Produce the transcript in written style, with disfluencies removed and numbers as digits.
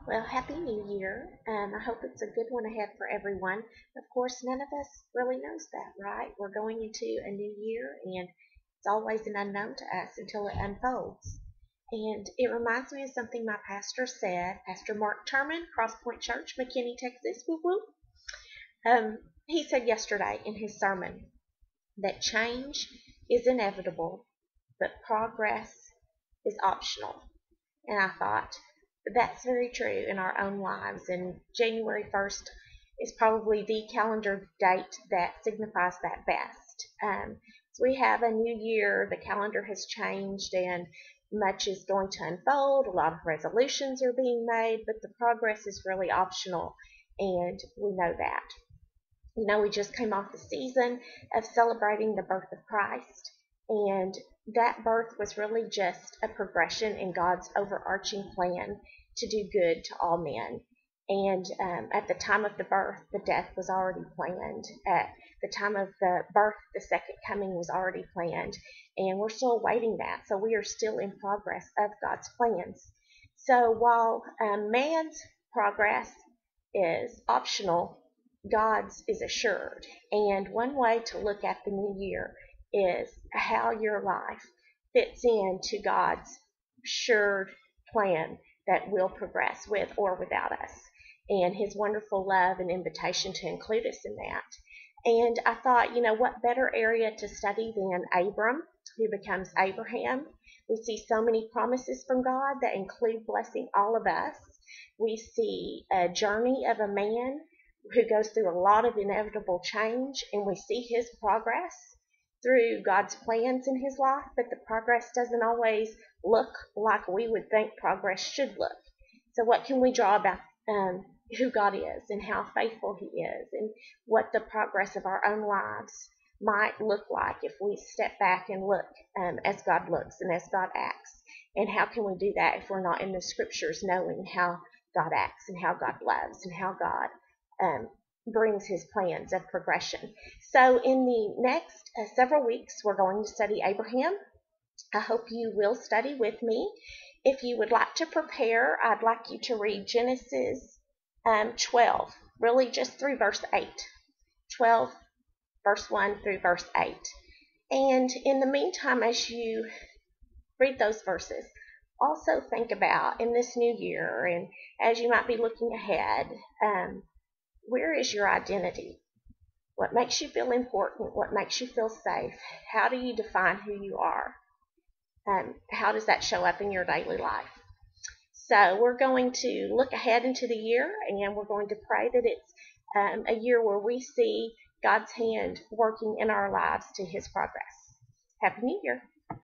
Well, Happy New Year. I hope it's a good one ahead for everyone. Of course, none of us really knows that, right? We're going into a new year, and it's always an unknown to us until it unfolds. And it reminds me of something my pastor said, Pastor Mark Turman, Cross Point Church, McKinney, Texas. Whoop whoop. He said yesterday in his sermon that change is inevitable, but progress is optional. And I thought, that's very true in our own lives. And January 1st is probably the calendar date that signifies that best. So we have a new year, the calendar has changed, and much is going to unfold. A lot of resolutions are being made, but the progress is really optional, and we know that. We just came off the season of celebrating the birth of Christ, and that birth was really just a progression in God's overarching plan to do good to all men. And at the time of the birth, the death was already planned. At the time of the birth, the second coming was already planned, and we're still awaiting that. So we are still in progress of God's plans. So while man's progress is optional, God's is assured. And one way to look at the new year is how your life fits into God's assured plan that will progress with or without us, and His wonderful love and invitation to include us in that. And I thought, what better area to study than Abram, who becomes Abraham? We see so many promises from God that include blessing all of us. We see a journey of a man who goes through a lot of inevitable change, and we see his progress through God's plans in his life, but the progress doesn't always look like we would think progress should look. So what can we draw about who God is and how faithful He is, and what the progress of our own lives might look like if we step back and look as God looks and as God acts? And how can we do that if we're not in the scriptures knowing how God acts and how God loves and how God brings His plans of progression? So in the next several weeks, we're going to study Abraham. I hope you will study with me. If you would like to prepare, I'd like you to read Genesis 12, really just through verse 8. 12, verse 1 through verse 8. And in the meantime, as you read those verses, also think about in this new year, and as you might be looking ahead, where is your identity? What makes you feel important? What makes you feel safe? How do you define who you are? How does that show up in your daily life? So we're going to look ahead into the year, and we're going to pray that it's a year where we see God's hand working in our lives to His progress. Happy New Year.